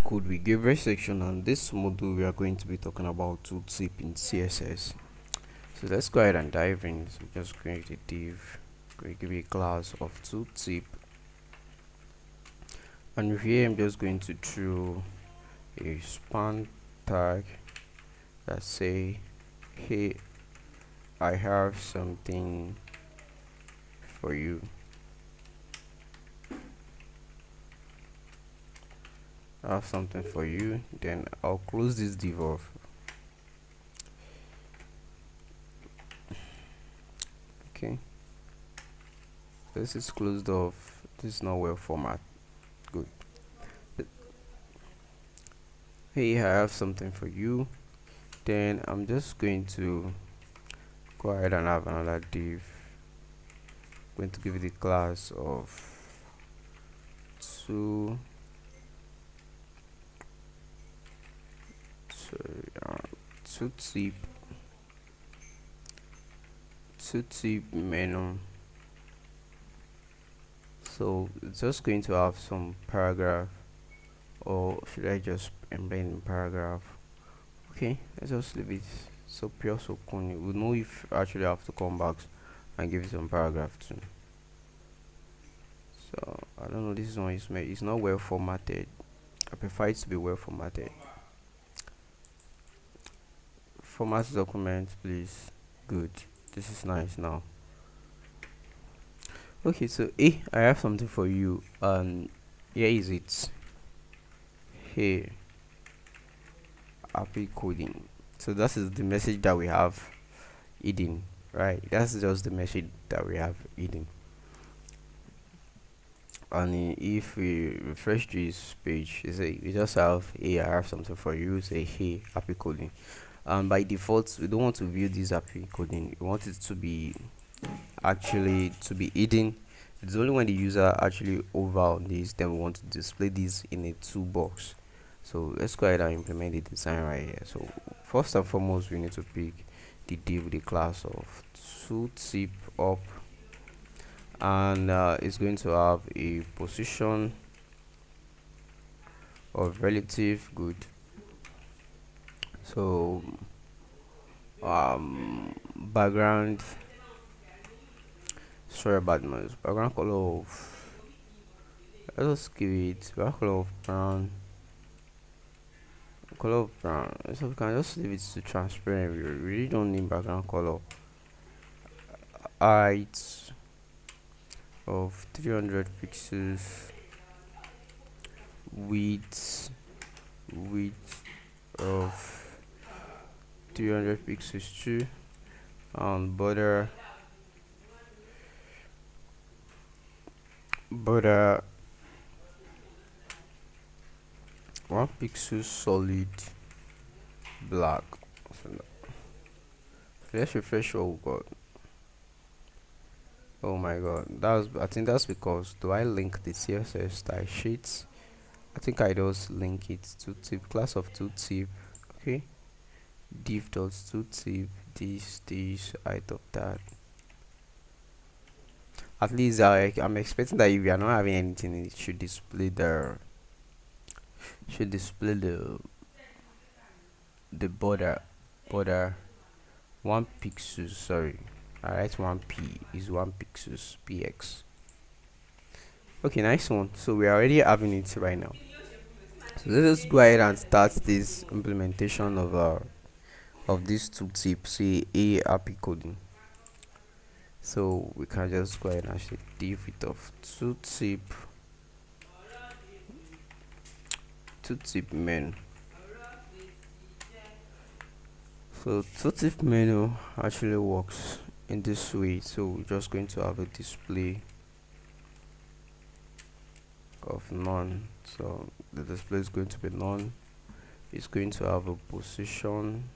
code we give section, and this module we are going to be talking about tooltip in CSS. So let's go ahead and dive in. So just create a div, give a class of tooltip, and here I'm just going to throw a span tag that say, hey, I have something for you. I have something for you. Then I'll close this div off. Okay, this is closed off. This is not well formatted. Good. Hey, I have something for you. Then I'm just going to go ahead and have another div. I'm going to give it the class of two tooltip menu. So it's just going to have some paragraph, or should I just embed in paragraph? Okay, let's just leave it so pure, so clean. We know if actually have to come back and give it some paragraph too. So I don't know, this one is made, it's not well formatted. I prefer it to be well formatted. Format document, please. Good, this is nice now. Okay, so I have something for you. Here is it. Here, happy coding. So that is the message that we have hidden, right? That's just the message that we have hidden. And if we refresh this page, you say we just have, hey, I have something for you. Say, hey, happy coding. And by default, we don't want to view this happy coding. We want it to be actually to be hidden. It's only when the user actually over on this, then we want to display this in a toolbox. So let's go ahead and implement the design right here. So first and foremost, we need to pick the div with the class of tooltip up, and it's going to have a position of relative. Good. So background, sorry about noise, background color of, let's give it background color of brown, so we can just leave it to transparent. We really don't need background color. Height of 300 pixels, width of 300 pixels too, and border 1 pixel solid black. So let's refresh what we got. Oh my god, I think that's because, do I link the CSS style sheets? I think I just link it to tip class of tooltip. Okay, div dot tooltip, this height of that. At least I'm expecting that if you are not having anything, it should display the border 1 pixel. Sorry, I write 1p is 1 pixels px. Okay, nice one. So we are already having it right now. So let us go ahead and start this implementation of this tooltip. Say a happy coding. So we can just go ahead and say div it of tooltip menu. So tooltip menu actually works in this way. So we're just going to have a display of none. So the display is going to be none. It's going to have a position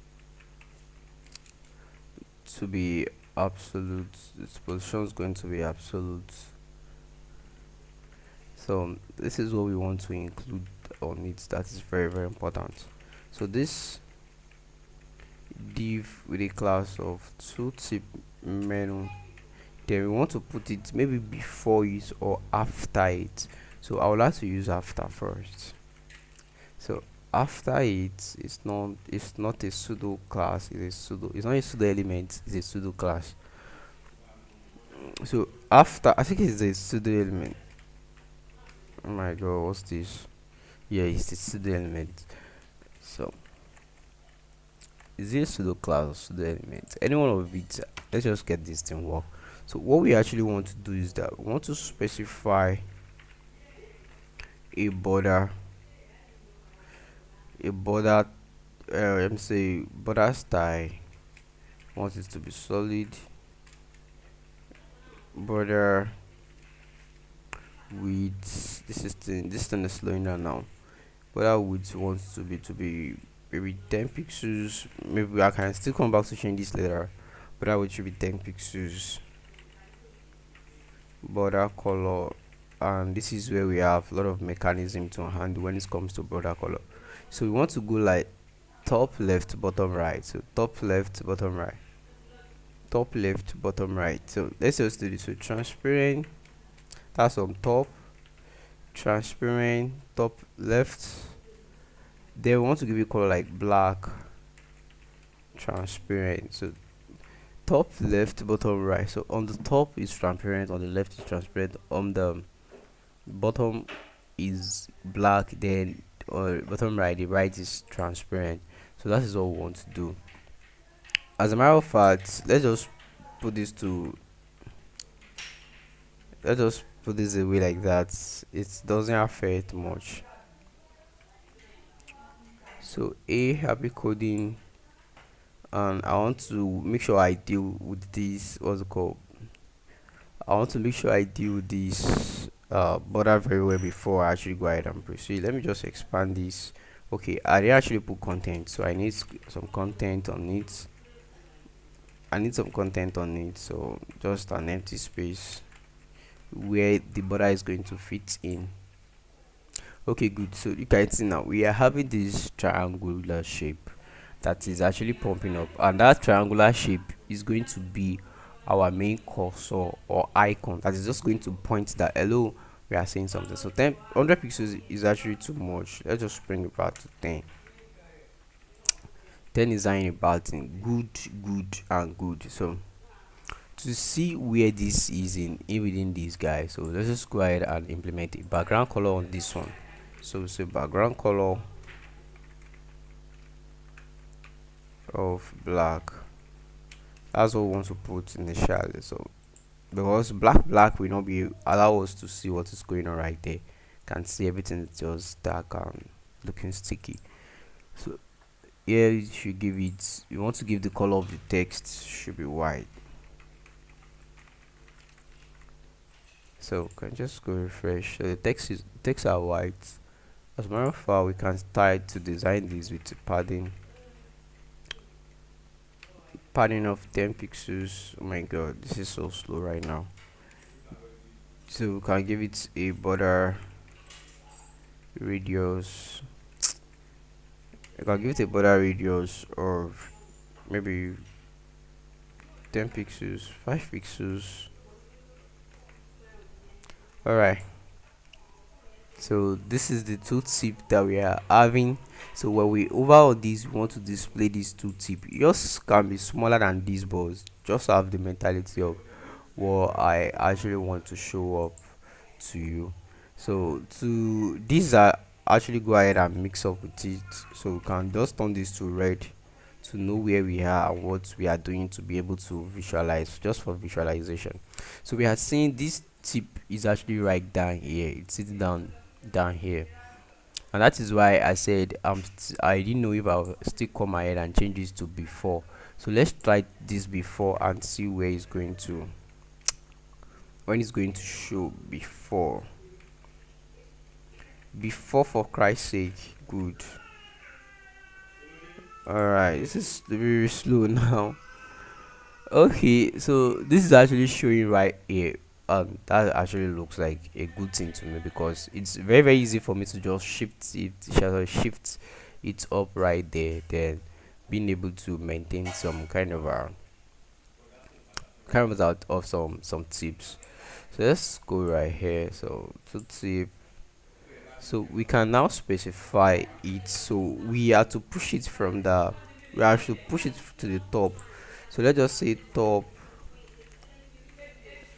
to be absolute. Its position is going to be absolute. So this is what we want to include on it. That is very, very important. So this div with a class of tooltip menu, then we want to put it maybe before it or after it. So I would like to use after first. So after it, it's not a pseudo class, it's not a pseudo element, it's a pseudo class. So after, I think it's a pseudo element. Oh my god, what's this? Yeah, it's a pseudo element. So is it a pseudo class or pseudo element? Any one of it. Let's just get this thing work. So what we actually want to do is that we want to specify a border, a border, let me say border style. Want it to be solid border width. This thing is slowing down now. Border width wants to be maybe 10 pixels. Maybe I can still come back to change this later. Border width should be 10 pixels. Border color, and this is where we have a lot of mechanism to handle when it comes to border color. So we want to go like top left bottom right. So top left bottom right, top left bottom right. So let's just do this. So transparent, that's on top, transparent top left. Then we want to give you color like black, transparent. So top left bottom right. So on the top is transparent, on the left is transparent, on the bottom is black, then bottom right, the right is transparent. So that is all we want to do. As a matter of fact, put this to let's just put this away like that. It doesn't affect much. So a happy coding, and I want to make sure I deal with this, what's it called, I want to make sure I deal with this border very well before I actually go ahead and proceed. Let me just expand this. Okay, I didn't actually put content, so I need some content on it. I need some content on it, so just an empty space where the border is going to fit in. Okay, good. So you can see now we are having this triangular shape that is actually pumping up, and that triangular shape is going to be our main cursor or icon that is just going to point that hello, we are saying something. So 100 pixels is actually too much. Let's just bring it back to 10. 10 is in about in good, good, and good. So to see where this is in within these guys, so let's just go ahead and implement a background color on this one. So say background color of black. That's what we want to put initially. So because black will not be allow us to see what is going on right there. Can see everything is just dark and looking sticky. So here you should give it, you want to give the color of the text should be white. So can just go refresh. So the text are white. As a matter of fact, we can start to design this with padding of 10 pixels. Oh my god, this is so slow right now. So we can give it a border radius. I can give it a border radius of maybe 10 pixels, 5 pixels. Alright, so this is the tooltip that we are having. So when we overall this, we want to display this tooltip. Yours can be smaller than these balls. Just have the mentality of what I actually want to show up to you. So to these are actually go ahead and mix up with it. So we can just turn this to red to know where we are and what we are doing to be able to visualize, just for visualization. So we are seeing this tip is actually right down here. It's sitting down here, and that is why I said I didn't know if I'll still come ahead and change this to before. So let's try this before and see where it's going to, when it's going to show before for Christ's sake. Good. Alright, this is very slow now. Okay, so this is actually showing right here. That actually looks like a good thing to me because it's very easy for me to just shift it up right there, then being able to maintain some kind of out of some tips. So let's go right here. So to tip, So we can now specify it. So we have to push it from the, we have to push it to the top. So let's just say top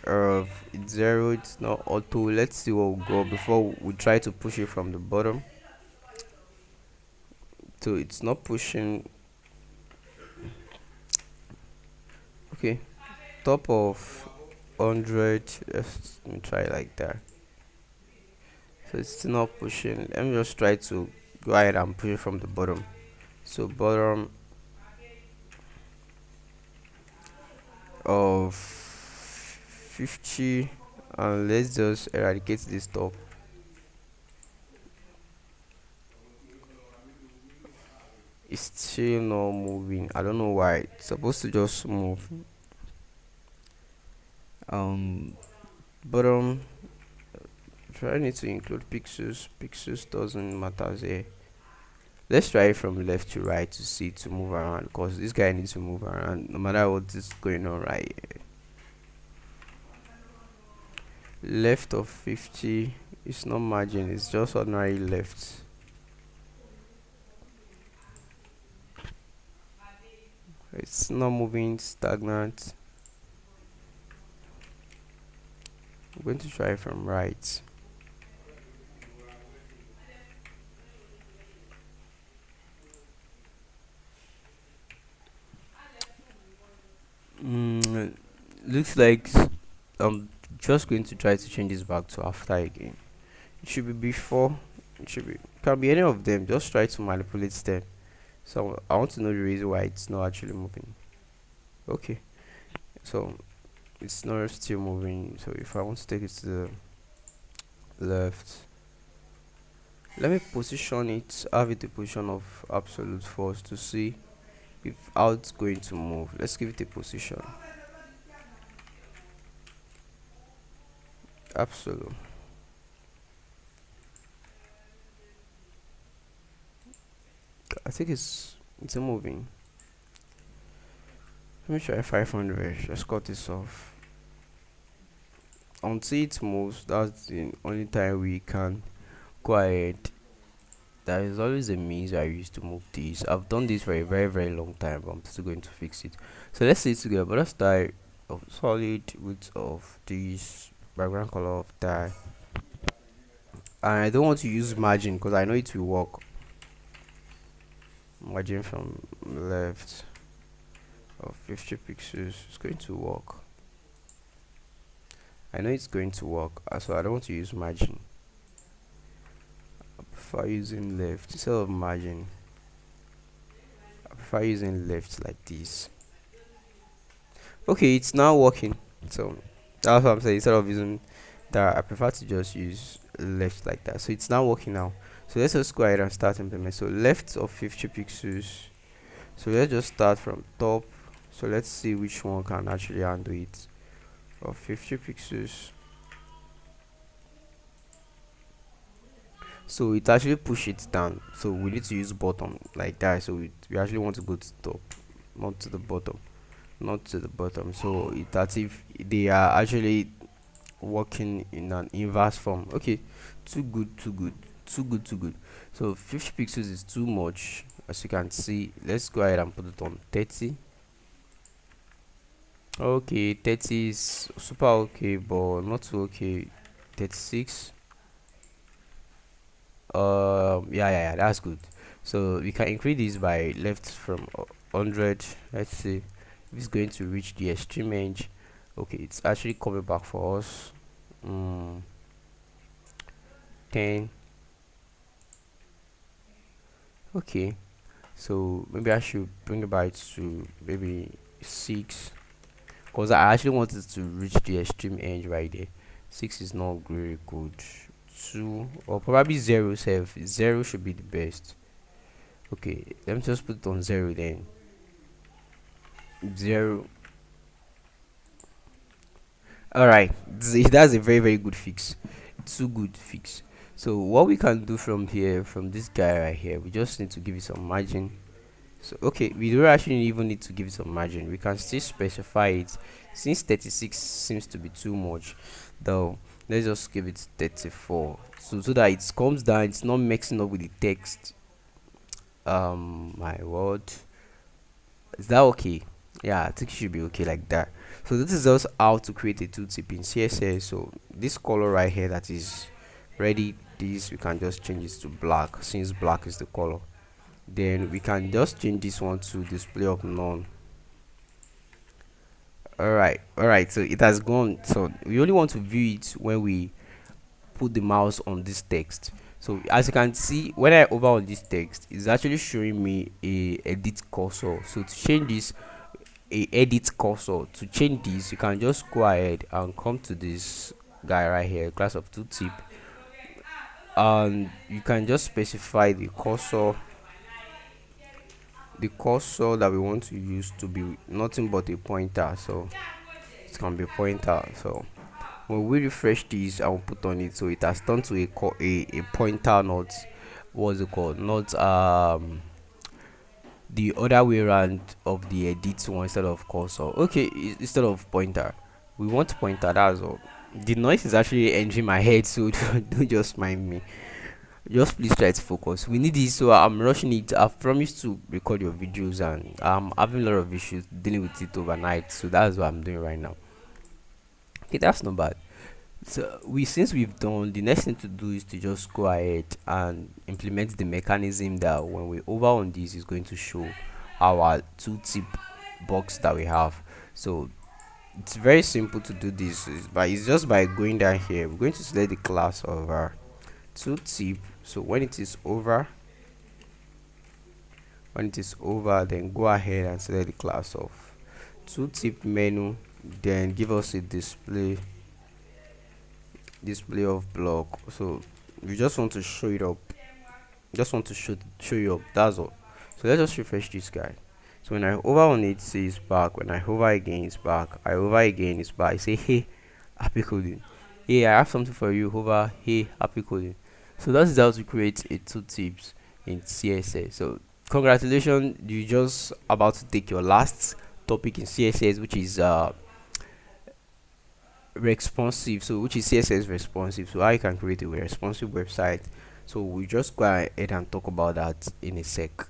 of it's 0, it's not auto. Let's see what will go before we try to push it from the bottom. So it's not pushing. Okay, top of 100. Let me try like that. So it's still not pushing. Let me just try to go ahead and push it from the bottom. So bottom of 50, and let's just eradicate this top. It's still not moving. I don't know why. It's supposed to just move. Um, bottom. Try need to include pixels. Pixels doesn't matter here. Let's try it from left to right to see to move around, because this guy needs to move around no matter what is going on right here. Left of 50. It's not margin. It's just ordinary left. It's not moving. Stagnant. I'm going to try from right. Mm, looks like I'm just going to try to change this back to after again. It should be before. It should be, can be any of them. Just try to manipulate them. So I want to know the reason why it's not actually moving. Okay, so it's not still moving. So if I want to take it to the left, let me position it, have it a position of absolute force to see if how it's going to move. Let's give it a position absolute. I think it's moving. Let me try 500. Let's cut this off until it moves. That's the only time we can go ahead. There is always a means I use to move these. I've done this for a very very long time, but I'm still going to fix it. So let's see it together. But let's start of solid width of this background color of that. And I don't want to use margin because I know it will work. Margin from left of 50 pixels. It's going to work. I know it's going to work. So I don't want to use margin. I prefer using left instead of margin. I prefer using left like this. Okay, it's now working. So that's what I'm saying. Instead of using that, I prefer to just use left like that. So it's now working now. So let's just go ahead and start implement. So left of 50 pixels. So let's just start from top. So let's see which one can actually handle it. Of 50 pixels. So it actually push it down. So we need to use bottom like that. So we actually want to go to top, not to the bottom, not to the bottom. So it as if they are actually working in an inverse form. Okay, too good, too good, too good, too good. So 50 pixels is too much, as you can see. Let's go ahead and put it on 30. Okay, 30 is super okay, but not too okay. 36. Yeah, that's good. So we can increase this by left from 100. Let's see if it's going to reach the extreme edge. Okay, it's actually coming back for us. 10. Okay, so maybe I should bring it back to maybe 6, because I actually wanted to reach the extreme edge right there. 6 is not very good. 2 or probably 0 self. 0 should be the best. Okay, let me just put it on 0 then. 0. All right, that's a very very good fix. It's too good fix. So what we can do from here, from this guy right here, we just need to give it some margin. So okay, we don't actually even need to give it some margin. We can still specify it, since 36 seems to be too much though. Let's just give it 34, so that it comes down, it's not mixing up with the text. My word, is that okay? Yeah, I think it should be okay like that. So this is just how to create a tooltip in CSS. So this color right here that is ready, this we can just change it to black, since black is the color. Then we can just change this one to display of none. All right, so it has gone. So we only want to view it when we put the mouse on this text. So as you can see, when I hover on this text, it's actually showing me a edit cursor. So to change this, a edit cursor, to change this, you can just go ahead and come to this guy right here, class of tooltip, and you can just specify the cursor that we want to use to be nothing but a pointer. So it can be pointer. So when we refresh this, I will put on it, so it has turned to a pointer, not what's it called, not the other way around of the edit one, instead of cursor. Okay, instead of pointer, we want pointer, that's all. The noise is actually entering my head, so don't just mind me. Just please try to focus. We need this, so I'm rushing it. I've promised to record your videos, and I'm having a lot of issues dealing with it overnight, so that's what I'm doing right now. Okay, that's not bad. So since we've done, the next thing to do is to just go ahead and implement the mechanism that when we over on this is going to show our tooltip box that we have. So it's very simple to do this, it's just by going down here. We're going to select the class of our tooltip. So when it is over, then go ahead and select the class of tooltip menu, then give us a display of block. So we just want to show it up, just want to show you up, that's all. So let's just refresh this guy. So when I hover on it, say it's back. When I hover again, it's back. I hover again, it's back. I say, hey, happy coding. Hey, I have something for you. Hover, hey, happy coding. So that's how to create a tooltips in CSS. So congratulations, you just about to take your last topic in CSS, which is responsive. So which is CSS responsive. So how you can create a responsive website. So we just go ahead and talk about that in a sec.